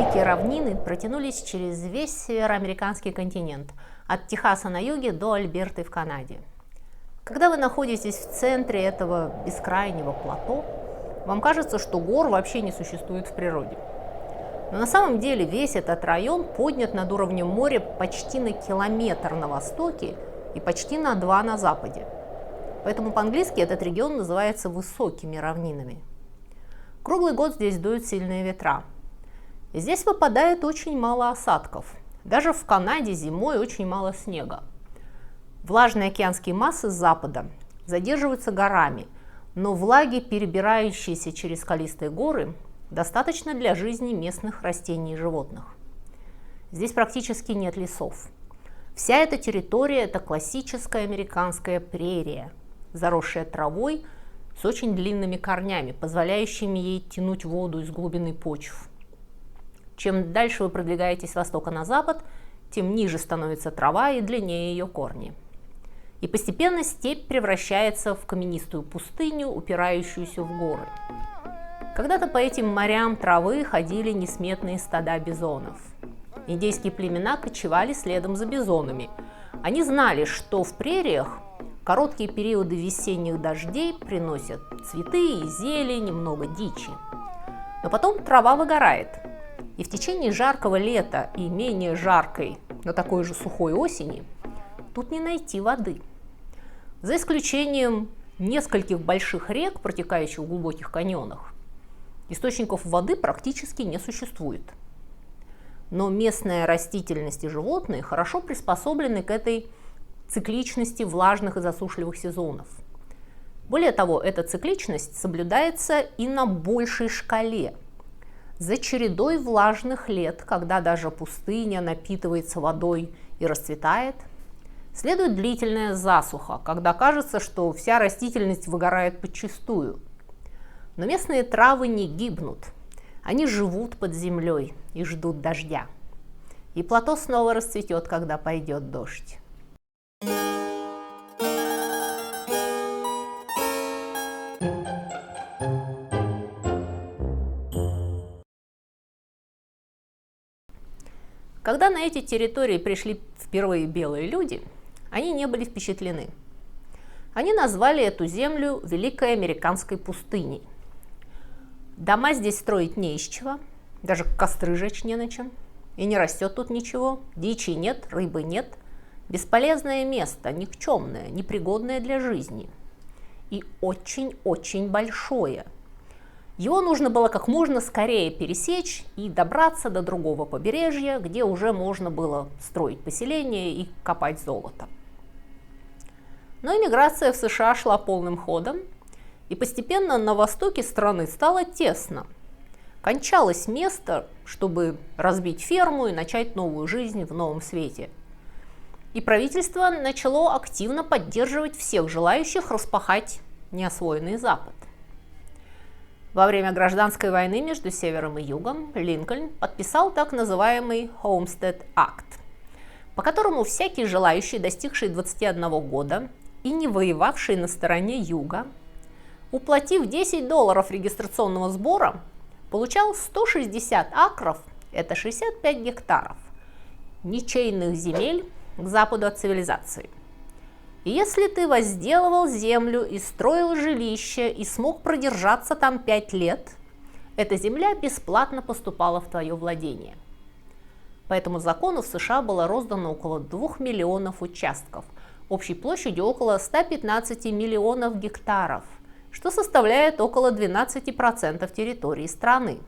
Великие равнины протянулись через весь североамериканский континент, от Техаса на юге до Альберты в Канаде. Когда вы находитесь в центре этого бескрайнего плато, вам кажется, что гор вообще не существует в природе. Но на самом деле весь этот район поднят над уровнем моря почти на километр на востоке и почти на 2 на западе. Поэтому по-английски этот регион называется высокими равнинами. Круглый год здесь дуют сильные ветра. И здесь выпадает очень мало осадков. Даже в Канаде зимой очень мало снега. Влажные океанские массы с запада задерживаются горами, но влаги, перебирающиеся через скалистые горы, достаточно для жизни местных растений и животных. Здесь практически нет лесов. Вся эта территория – это классическая американская прерия, заросшая травой с очень длинными корнями, позволяющими ей тянуть воду из глубины почв. Чем дальше вы продвигаетесь с востока на запад, тем ниже становится трава и длиннее ее корни. И постепенно степь превращается в каменистую пустыню, упирающуюся в горы. Когда-то по этим морям травы ходили несметные стада бизонов. Индейские племена кочевали следом за бизонами. Они знали, что в прериях короткие периоды весенних дождей приносят цветы и зелень, много дичи. Но потом трава выгорает. И в течение жаркого лета и менее жаркой, но такой же сухой осени, тут не найти воды. За исключением нескольких больших рек, протекающих в глубоких каньонах, источников воды практически не существует. Но местная растительность и животные хорошо приспособлены к этой цикличности влажных и засушливых сезонов. Более того, эта цикличность соблюдается и на большей шкале. За чередой влажных лет, когда даже пустыня напитывается водой и расцветает, следует длительная засуха, когда кажется, что вся растительность выгорает подчистую. Но местные травы не гибнут, они живут под землей и ждут дождя. И плато снова расцветет, когда пойдет дождь. Когда на эти территории пришли впервые белые люди, они не были впечатлены. Они назвали эту землю Великой Американской пустыней. Дома здесь строить не из чего, даже костры жечь не на чем, и не растет тут ничего, дичи нет, рыбы нет. Бесполезное место, никчемное, непригодное для жизни. И очень-очень большое. Его нужно было как можно скорее пересечь и добраться до другого побережья, где уже можно было строить поселение и копать золото. Но иммиграция в США шла полным ходом, и постепенно на востоке страны стало тесно. Кончалось место, чтобы разбить ферму и начать новую жизнь в новом свете. И правительство начало активно поддерживать всех желающих распахать неосвоенный Запад. Во время гражданской войны между Севером и Югом Линкольн подписал так называемый Homestead Act, по которому всякий желающий, достигший 21 года и не воевавший на стороне Юга, уплатив $10 регистрационного сбора, получал 160 акров, это 65 гектаров, ничейных земель к западу от цивилизации. И если ты возделывал землю и строил жилище и смог продержаться там 5 лет, эта земля бесплатно поступала в твое владение. По этому закону в США было роздано около 2 миллионов участков, общей площадью около 115 миллионов гектаров, что составляет около 12% территории страны.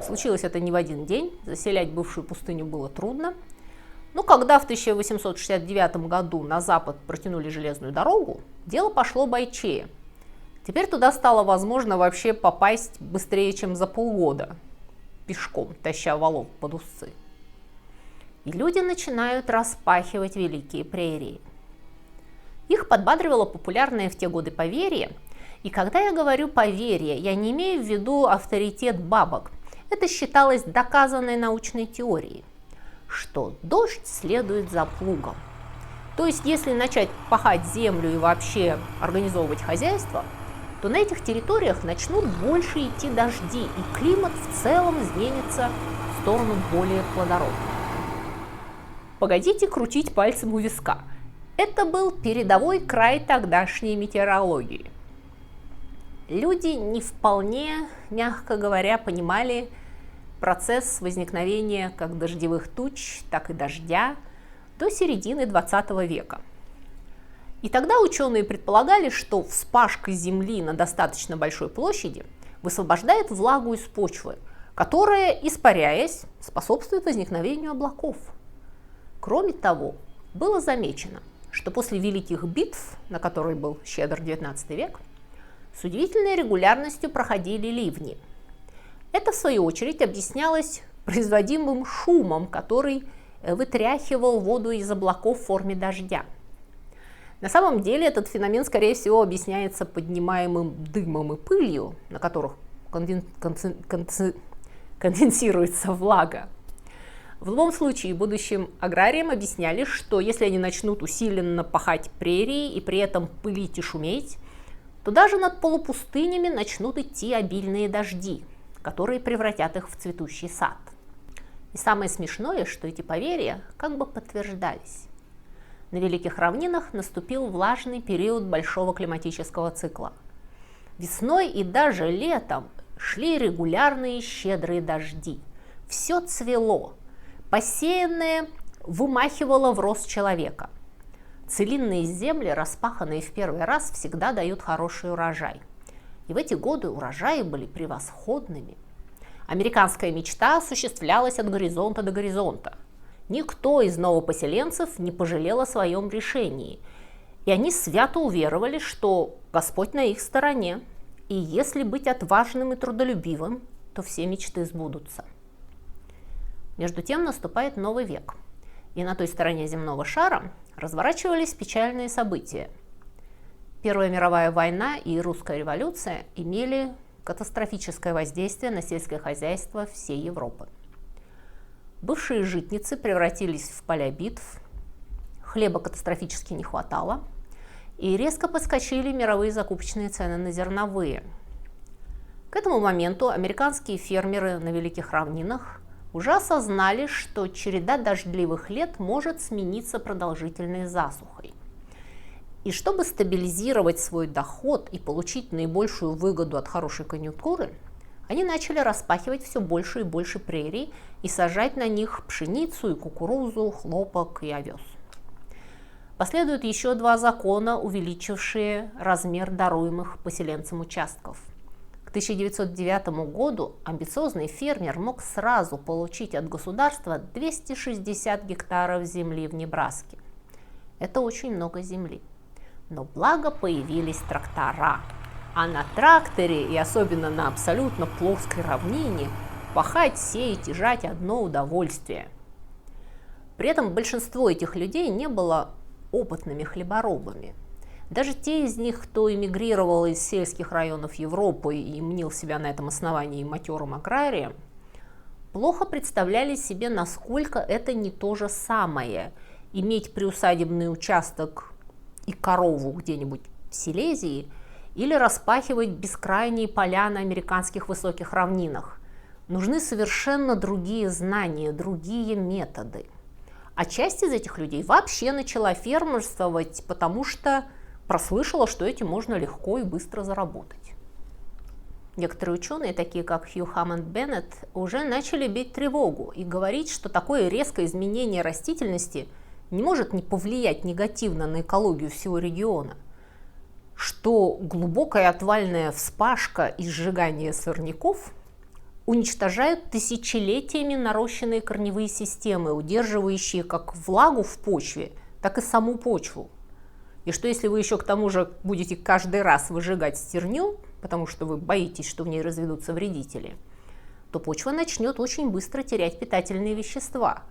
Случилось это не в один день, заселять бывшую пустыню было трудно. Но когда в 1869 году на запад протянули железную дорогу, дело пошло бойчее. Теперь туда стало возможно вообще попасть быстрее, чем за полгода, пешком, таща валов под узцы. И люди начинают распахивать великие прерии. Их подбадривало популярное в те годы поверье. И когда я говорю поверье, я не имею в виду авторитет бабок. Это считалось доказанной научной теорией, что дождь следует за плугом. То есть, если начать пахать землю и вообще организовывать хозяйство, то на этих территориях начнут больше идти дожди, и климат в целом изменится в сторону более плодородного. Погодите крутить пальцем у виска. Это был передовой край тогдашней метеорологии. Люди не вполне, мягко говоря, понимали процесс возникновения как дождевых туч, так и дождя до середины 20 века. И тогда ученые предполагали, что вспашка земли на достаточно большой площади высвобождает влагу из почвы, которая, испаряясь, способствует возникновению облаков. Кроме того, было замечено, что после великих битв, на которые был щедр XIX век, с удивительной регулярностью проходили ливни. Это, в свою очередь, объяснялось производимым шумом, который вытряхивал воду из облаков в форме дождя. На самом деле этот феномен, скорее всего, объясняется поднимаемым дымом и пылью, на которых конденсируется влага. В любом случае, будущим аграриям объясняли, что если они начнут усиленно пахать прерии и при этом пылить и шуметь, то даже над полупустынями начнут идти обильные дожди, которые превратят их в цветущий сад. И самое смешное, что эти поверья как бы подтверждались. На Великих равнинах наступил влажный период большого климатического цикла. Весной и даже летом шли регулярные щедрые дожди. Все цвело, посеянное вымахивало в рост человека. Целинные земли, распаханные в первый раз, всегда дают хороший урожай. И в эти годы урожаи были превосходными. Американская мечта осуществлялась от горизонта до горизонта. Никто из новопоселенцев не пожалел о своем решении. И они свято уверовали, что Господь на их стороне. И если быть отважным и трудолюбивым, то все мечты сбудутся. Между тем наступает новый век. И на той стороне земного шара разворачивались печальные события. Первая мировая война и русская революция имели катастрофическое воздействие на сельское хозяйство всей Европы. Бывшие житницы превратились в поля битв, хлеба катастрофически не хватало, и резко подскочили мировые закупочные цены на зерновые. К этому моменту американские фермеры на Великих равнинах уже осознали, что череда дождливых лет может смениться продолжительной засухой. И чтобы стабилизировать свой доход и получить наибольшую выгоду от хорошей конъюнктуры, они начали распахивать все больше и больше прерий и сажать на них пшеницу и кукурузу, хлопок и овес. Последуют еще два закона, увеличившие размер даруемых поселенцам участков. К 1909 году амбициозный фермер мог сразу получить от государства 260 гектаров земли в Небраске. Это очень много земли. Но благо появились трактора. А на тракторе, и особенно на абсолютно плоской равнине, пахать, сеять и жать одно удовольствие. При этом большинство этих людей не было опытными хлеборобами. Даже те из них, кто эмигрировал из сельских районов Европы и мнил себя на этом основании матерым аграрием, плохо представляли себе, насколько это не то же самое – иметь приусадебный участок и корову где-нибудь в Силезии или распахивать бескрайние поля на американских высоких равнинах. Нужны совершенно другие знания, другие методы. А часть из этих людей вообще начала фермерствовать, потому что прослышала, что этим можно легко и быстро заработать. Некоторые ученые, такие как Хью Хаммонд Беннет, уже начали бить тревогу и говорить, что такое резкое изменение растительности не может не повлиять негативно на экологию всего региона, что глубокая отвальная вспашка и сжигание сорняков уничтожают тысячелетиями нарощенные корневые системы, удерживающие как влагу в почве, так и саму почву. И что если вы еще к тому же будете каждый раз выжигать стерню, потому что вы боитесь, что в ней разведутся вредители, то почва начнет очень быстро терять питательные вещества,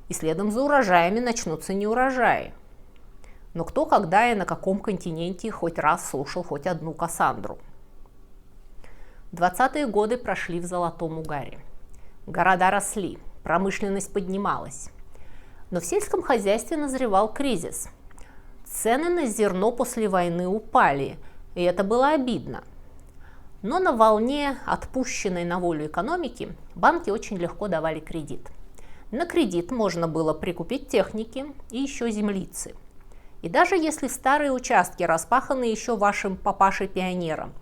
и следом за урожаями начнутся неурожаи. Но кто, когда и на каком континенте хоть раз слушал хоть одну Кассандру? 20-е годы прошли в золотом угаре. Города росли, промышленность поднималась. Но в сельском хозяйстве назревал кризис. Цены на зерно после войны упали, и это было обидно. Но на волне отпущенной на волю экономики банки очень легко давали кредит. На кредит можно было прикупить техники и еще землицы. И даже если старые участки, распаханные еще вашим папашей-пионером,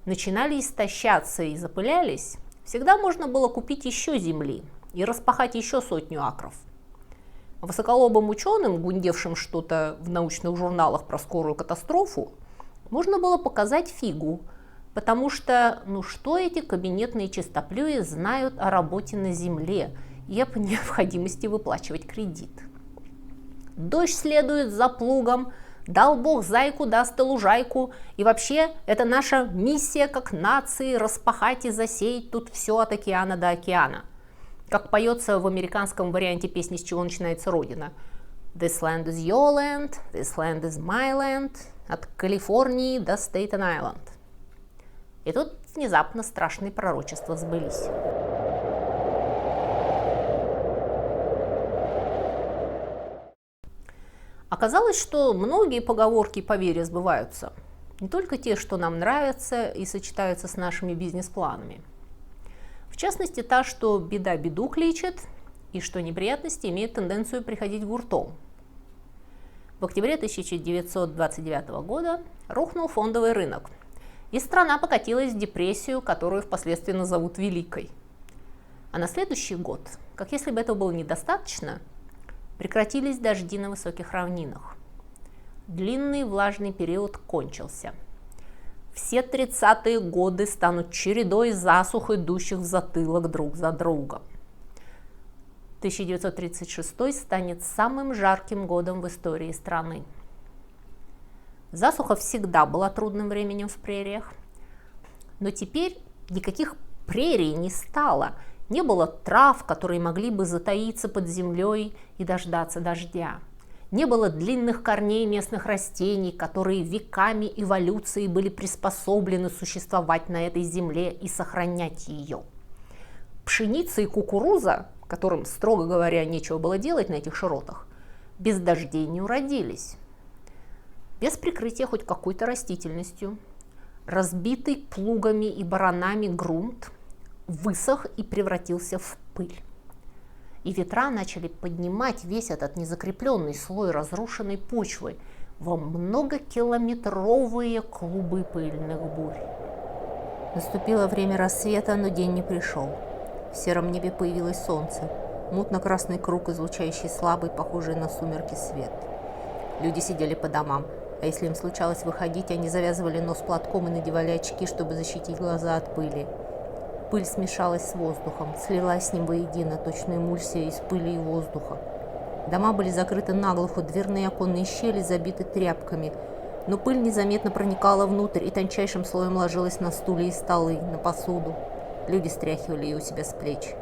начинали истощаться и запылялись, всегда можно было купить еще земли и распахать еще 100 акров. Высоколобым ученым, гундевшим что-то в научных журналах про скорую катастрофу, можно было показать фигу, потому что, что эти кабинетные чистоплюи знают о работе на земле и о необходимости выплачивать кредит. Дождь следует за плугом, дал Бог зайку, даст и лужайку, и вообще это наша миссия как нации распахать и засеять тут все от океана до океана. Как поется в американском варианте песни «С чего начинается Родина». This land is your land, this land is my land, от Калифорнии до Стейтен-Айленд. И тут внезапно страшные пророчества сбылись. Оказалось, что многие поговорки и поверья сбываются. Не только те, что нам нравятся и сочетаются с нашими бизнес-планами. В частности, та, что беда беду кличет, и что неприятности имеют тенденцию приходить гуртом. В октябре 1929 года рухнул фондовый рынок, и страна покатилась в депрессию, которую впоследствии назовут Великой. А на следующий год, как если бы этого было недостаточно, прекратились дожди на высоких равнинах. Длинный влажный период кончился. Все 30-е годы станут чередой засух, идущих в затылок друг за другом. 1936 станет самым жарким годом в истории страны. Засуха всегда была трудным временем в прериях, но теперь никаких прерий не стало. Не было трав, которые могли бы затаиться под землей и дождаться дождя. Не было длинных корней местных растений, которые веками эволюции были приспособлены существовать на этой земле и сохранять ее. Пшеница и кукуруза, которым, строго говоря, нечего было делать на этих широтах, без дождей не уродились. Без прикрытия хоть какой-то растительностью, разбитый плугами и баранами грунт высох и превратился в пыль. И ветра начали поднимать весь этот незакрепленный слой разрушенной почвы во многокилометровые клубы пыльных бурь. Наступило время рассвета, но день не пришел. В сером небе появилось солнце, мутно-красный круг, излучающий слабый, похожий на сумерки свет. Люди сидели по домам, а если им случалось выходить, они завязывали нос платком и надевали очки, чтобы защитить глаза от пыли. Пыль смешалась с воздухом, слилась с ним воедино, точно эмульсия из пыли и воздуха. Дома были закрыты наглухо, дверные и оконные щели забиты тряпками, но пыль незаметно проникала внутрь и тончайшим слоем ложилась на стулья и столы, на посуду. Люди стряхивали ее у себя с плеч.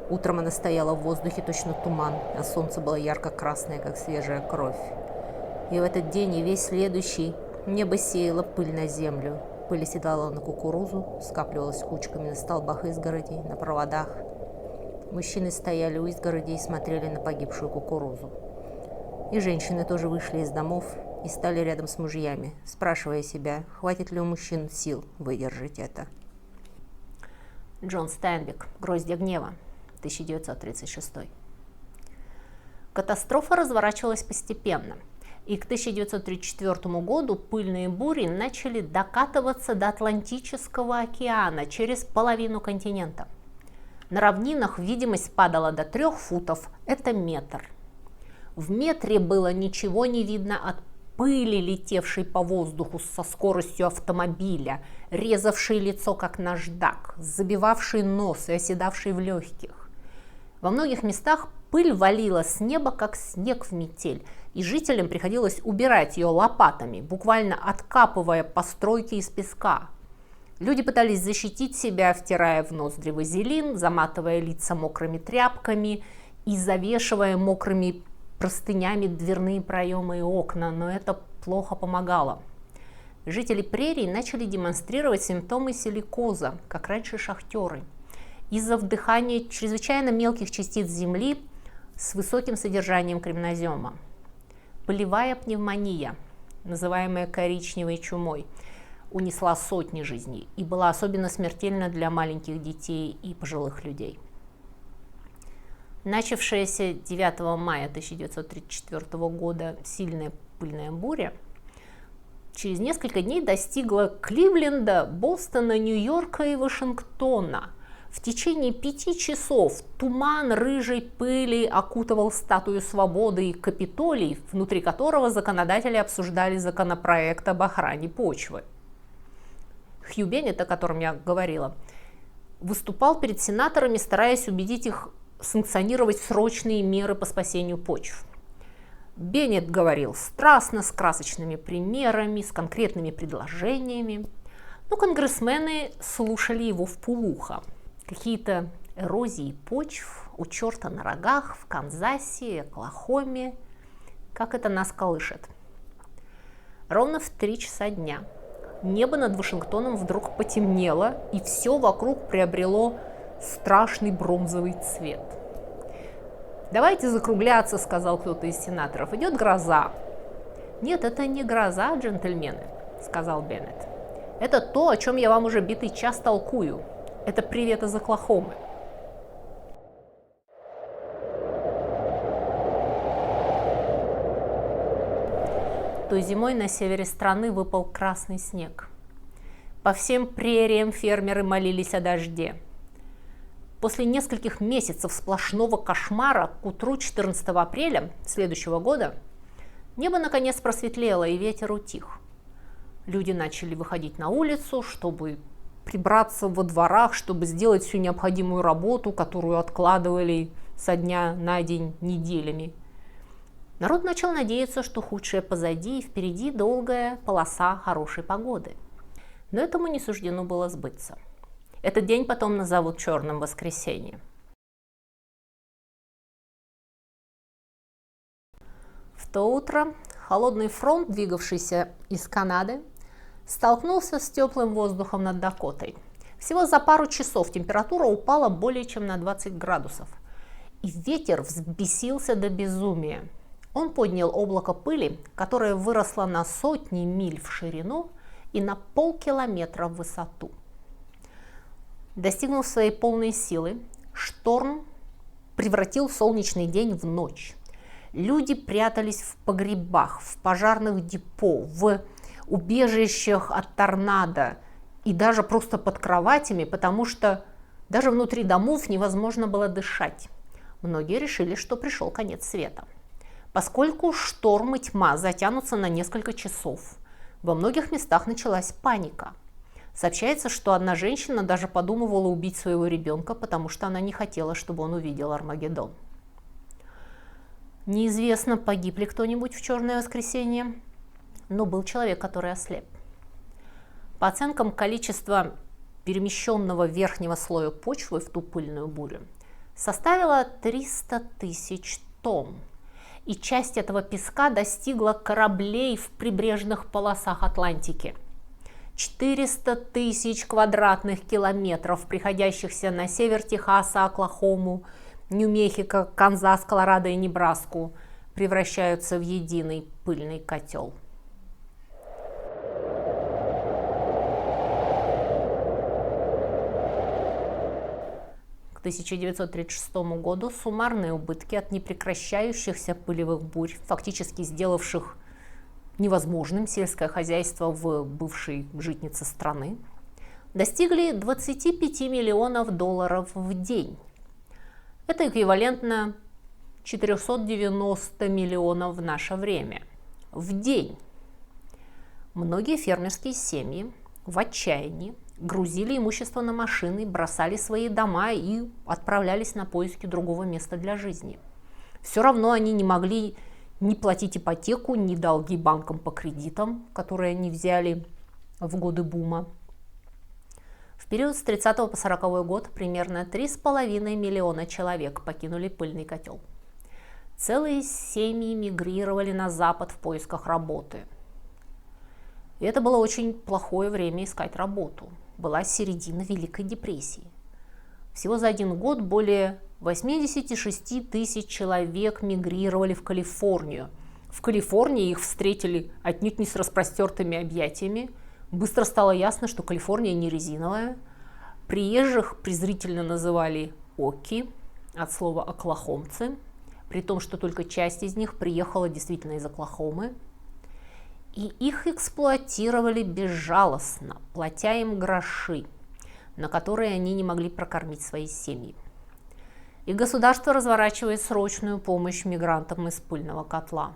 Утром она стояла в воздухе точно туман, а солнце было ярко-красное, как свежая кровь. И в этот день и весь следующий небо сеяло пыль на землю. Пыль оседала на кукурузу, скапливалась кучками на столбах изгородей, на проводах. Мужчины стояли у изгородей и смотрели на погибшую кукурузу. И женщины тоже вышли из домов и стали рядом с мужьями, спрашивая себя, хватит ли у мужчин сил выдержать это. Джон Стайнбек. «Гроздья гнева», 1936. Катастрофа разворачивалась постепенно. И к 1934 году пыльные бури начали докатываться до Атлантического океана через половину континента. На равнинах видимость падала до 3 футов, это метр. В метре было ничего не видно от пыли, летевшей по воздуху со скоростью автомобиля, резавшей лицо как наждак, забивавшей нос и оседавшей в легких. Во многих местах пыль валила с неба, как снег в метель, и жителям приходилось убирать ее лопатами, буквально откапывая постройки из песка. Люди пытались защитить себя, втирая в ноздри вазелин, заматывая лица мокрыми тряпками и завешивая мокрыми простынями дверные проемы и окна, но это плохо помогало. Жители прерий начали демонстрировать симптомы силикоза, как раньше шахтеры, из-за вдыхания чрезвычайно мелких частиц земли с высоким содержанием кремнозема. полевая пневмония, называемая коричневой чумой, унесла сотни жизней и была особенно смертельна для маленьких детей и пожилых людей. Начавшаяся 9 мая 1934 года сильная пыльная буря через несколько дней достигла Кливленда, Бостона, Нью-Йорка и Вашингтона. В течение 5 часов туман рыжей пыли окутывал статую Свободы и Капитолий, внутри которого законодатели обсуждали законопроект об охране почвы. Хью Беннет, о котором я говорила, выступал перед сенаторами, стараясь убедить их санкционировать срочные меры по спасению почв. Беннет говорил страстно, с красочными примерами, с конкретными предложениями, но конгрессмены слушали его вполуха. Какие-то эрозии почв у черта на рогах в Канзасе, Оклахоме. Как это нас колышет. Ровно в 3 часа дня небо над Вашингтоном вдруг потемнело, и все вокруг приобрело страшный бронзовый цвет. «Давайте закругляться», — сказал кто-то из сенаторов. «Идет гроза». «Нет, это не гроза, джентльмены», — сказал Беннет. «Это то, о чем я вам уже битый час толкую. Это привет из Оклахомы». Той зимой на севере страны выпал красный снег. По всем прериям фермеры молились о дожде. После нескольких месяцев сплошного кошмара к утру 14 апреля следующего года небо наконец просветлело и ветер утих. Люди начали выходить на улицу, чтобы прибраться во дворах, чтобы сделать всю необходимую работу, которую откладывали со дня на день неделями. Народ начал надеяться, что худшее позади и впереди долгая полоса хорошей погоды. Но этому не суждено было сбыться. Этот день потом назовут Черным воскресеньем. В то утро холодный фронт, двигавшийся из Канады, столкнулся с теплым воздухом над Дакотой. Всего за пару часов температура упала более чем на 20 градусов, и ветер взбесился до безумия. Он поднял облако пыли, которое выросло на сотни миль в ширину и на полкилометра в высоту. Достигнув своей полной силы, шторм превратил солнечный день в ночь. Люди прятались в погребах, в пожарных депо, в убежищах от торнадо и даже просто под кроватями, потому что даже внутри домов невозможно было дышать. Многие решили, что пришел конец света. Поскольку шторм и тьма затянутся на несколько часов, во многих местах началась паника. Сообщается, что одна женщина даже подумывала убить своего ребенка, потому что она не хотела, чтобы он увидел Армагеддон. Неизвестно, погиб ли кто-нибудь в Черное воскресенье, но был человек, который ослеп. По оценкам, количество перемещенного верхнего слоя почвы в ту пыльную бурю составило 300 тысяч тонн. И часть этого песка достигла кораблей в прибрежных полосах Атлантики. 400 тысяч квадратных километров, приходящихся на север Техаса, Оклахому, Нью-Мехико, Канзас, Колорадо и Небраску, превращаются в единый пыльный котел. К 1936 году суммарные убытки от непрекращающихся пылевых бурь, фактически сделавших невозможным сельское хозяйство в бывшей житнице страны, достигли 25 миллионов долларов в день. Это эквивалентно 490 миллионов в наше время. В день. Многие фермерские семьи в отчаянии грузили имущество на машины, бросали свои дома и отправлялись на поиски другого места для жизни. Все равно они не могли ни платить ипотеку, ни долги банкам по кредитам, которые они взяли в годы бума. В период с 30 по 40 год примерно 3,5 миллиона человек покинули пыльный котел. Целые семьи мигрировали на запад в поисках работы. И это было очень плохое время искать работу. Была середина Великой депрессии. Всего за один год более 86 тысяч человек мигрировали в Калифорнию, В Калифорнии их встретили отнюдь не с распростертыми объятиями. Быстро стало ясно, что Калифорния не резиновая. Приезжих презрительно называли «оки», от слова «оклахомцы», при том, что только часть из них приехала действительно из Оклахомы. И их эксплуатировали безжалостно, платя им гроши, на которые они не могли прокормить свои семьи. И государство разворачивает срочную помощь мигрантам из пыльного котла.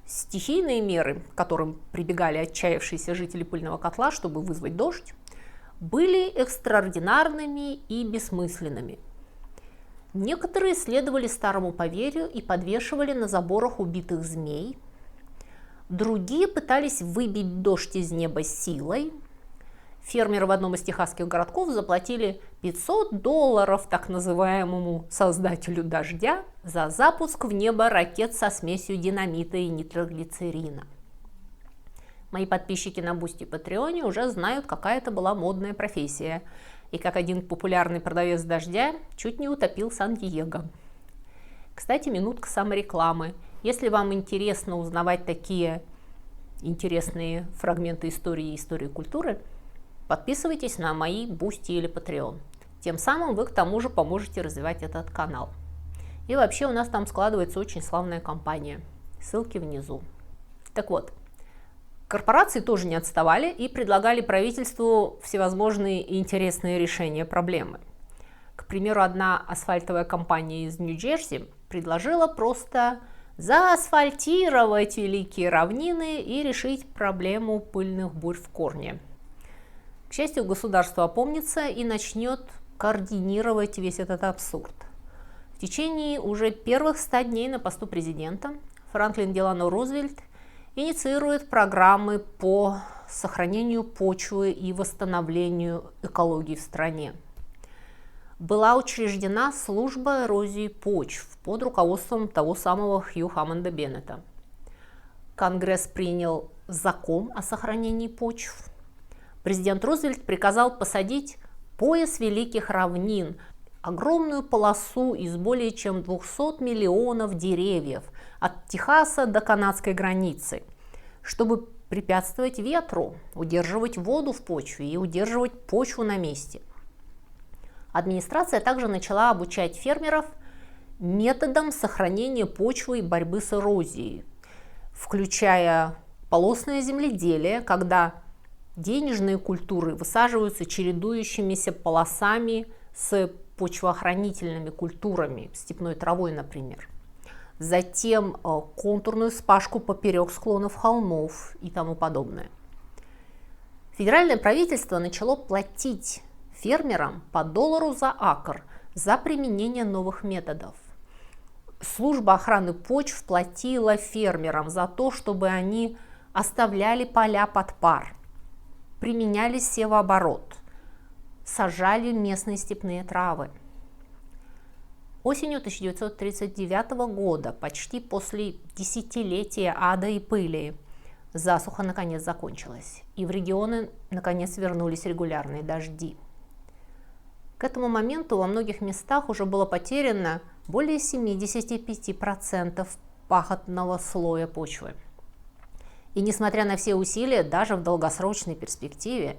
Стихийные меры, к которым прибегали отчаявшиеся жители пыльного котла, чтобы вызвать дождь, были экстраординарными и бессмысленными. Некоторые следовали старому поверью и подвешивали на заборах убитых змей. Другие пытались выбить дождь из неба силой. Фермеры в одном из техасских городков заплатили $500 так называемому создателю дождя за запуск в небо ракет со смесью динамита и нитроглицерина. Мои подписчики на Бусти и Патреоне уже знают, какая это была модная профессия, и как один популярный продавец дождя чуть не утопил Сан-Диего. Кстати, минутка саморекламы. Если вам интересно узнавать такие интересные фрагменты истории и истории культуры, подписывайтесь на мои Бусти или Patreon. Тем самым вы к тому же поможете развивать этот канал. И вообще у нас там складывается очень славная компания. Ссылки внизу. Так вот, корпорации тоже не отставали и предлагали правительству всевозможные интересные решения проблемы. К примеру, одна асфальтовая компания из Нью-Джерси предложила просто заасфальтировать великие равнины и решить проблему пыльных бурь в корне. К счастью, государство опомнится и начнет координировать весь этот абсурд. В течение уже первых 100 дней на посту президента Франклин Делано Рузвельт инициирует программы по сохранению почвы и восстановлению экологии в стране. Была учреждена служба эрозии почв под руководством того самого Хью Хаммонда Беннета. Конгресс принял закон о сохранении почв. Президент Рузвельт приказал посадить пояс великих равнин, огромную полосу из более чем 200 миллионов деревьев от Техаса до канадской границы, чтобы препятствовать ветру, удерживать воду в почве и удерживать почву на месте. Администрация также начала обучать фермеров методам сохранения почвы и борьбы с эрозией, включая полосное земледелие, когда денежные культуры высаживаются чередующимися полосами с почвоохранительными культурами, степной травой, например. Затем контурную спашку поперек склонов холмов и тому подобное. Федеральное правительство начало платить фермерам по $1 за акр за применение новых методов. Служба охраны почв платила фермерам за то, чтобы они оставляли поля под пар, применяли севооборот, сажали местные степные травы. Осенью 1939 года, почти после десятилетия ада и пыли, засуха наконец закончилась, и в регионы наконец вернулись регулярные дожди. К этому моменту во многих местах уже было потеряно более 75% пахотного слоя почвы. И несмотря на все усилия, даже в долгосрочной перспективе,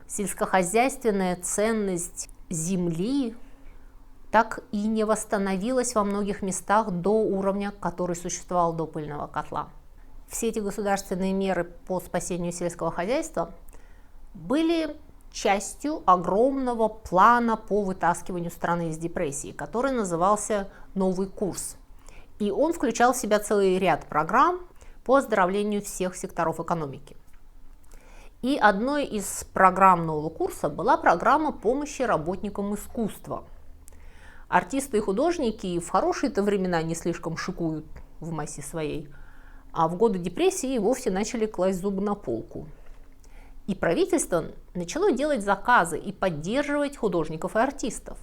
сельскохозяйственная ценность земли так и не восстановилась во многих местах до уровня, который существовал до пыльного котла. Все эти государственные меры по спасению сельского хозяйства были частью огромного плана по вытаскиванию страны из депрессии, который назывался «Новый курс». И он включал в себя целый ряд программ по оздоровлению всех секторов экономики. И одной из программ нового курса была программа помощи работникам искусства. Артисты и художники в хорошие-то времена не слишком шикуют в массе своей, а в годы депрессии вовсе начали класть зубы на полку. И правительство начало делать заказы и поддерживать художников и артистов.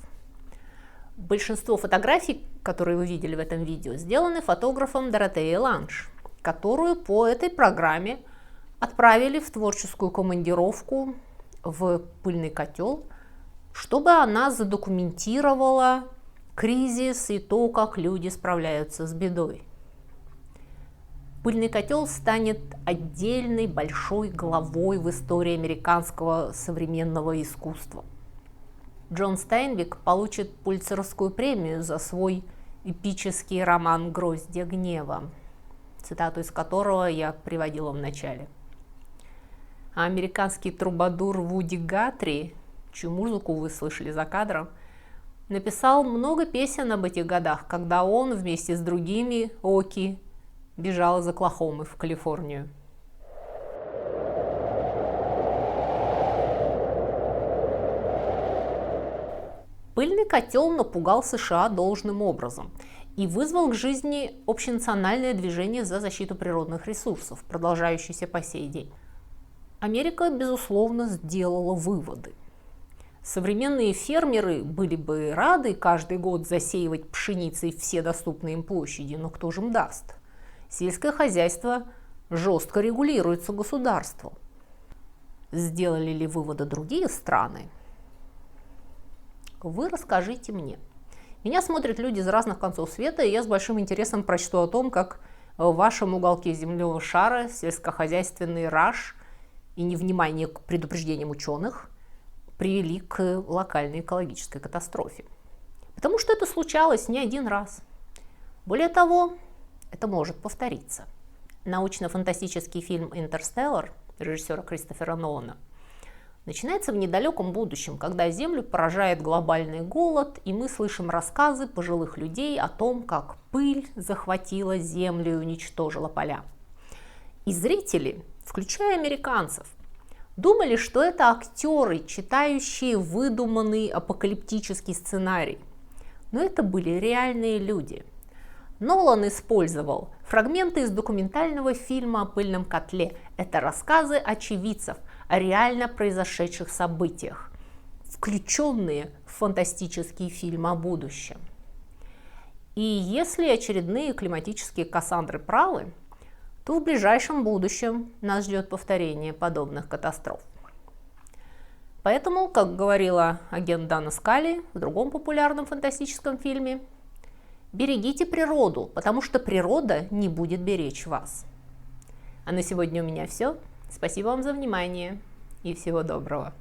Большинство фотографий, которые вы видели в этом видео, сделаны фотографом Доротеей Ланж, которую по этой программе отправили в творческую командировку в пыльный котел, чтобы она задокументировала кризис и то, как люди справляются с бедой. «Пыльный котел» станет отдельной большой главой в истории американского современного искусства. Джон Стайнбек получит Пулитцеровскую премию за свой эпический роман «Гроздья гнева», цитату из которого я приводила в начале. А американский трубадур Вуди Гатри, чью музыку вы слышали за кадром, написал много песен об этих годах, когда он вместе с другими Оки бежал из Оклахомы в Калифорнию. Пыльный котел напугал США должным образом и вызвал к жизни общенациональное движение за защиту природных ресурсов, продолжающееся по сей день. Америка, безусловно, сделала выводы. Современные фермеры были бы рады каждый год засеивать пшеницей все доступные им площади, но кто же им даст? Сельское хозяйство жестко регулируется государством. Сделали ли выводы другие страны? Вы расскажите мне. Меня смотрят люди из разных концов света, и я с большим интересом прочту о том, как в вашем уголке земного шара сельскохозяйственный раш и невнимание к предупреждениям ученых привели к локальной экологической катастрофе. Потому что это случалось не один раз. Более того, это может повториться. Научно-фантастический фильм «Интерстеллар» режиссера Кристофера Нолана начинается в недалеком будущем, когда Землю поражает глобальный голод, и мы слышим рассказы пожилых людей о том, как пыль захватила Землю и уничтожила поля. И зрители, включая американцев, думали, что это актеры, читающие выдуманный апокалиптический сценарий. Но это были реальные люди. Нолан использовал фрагменты из документального фильма о пыльном котле. Это рассказы очевидцев о реально произошедших событиях, включенные в фантастический фильм о будущем. И если очередные климатические Кассандры правы, то в ближайшем будущем нас ждет повторение подобных катастроф. Поэтому, как говорила агент Дана Скали в другом популярном фантастическом фильме, берегите природу, потому что природа не будет беречь вас. А на сегодня у меня все. Спасибо вам за внимание и всего доброго.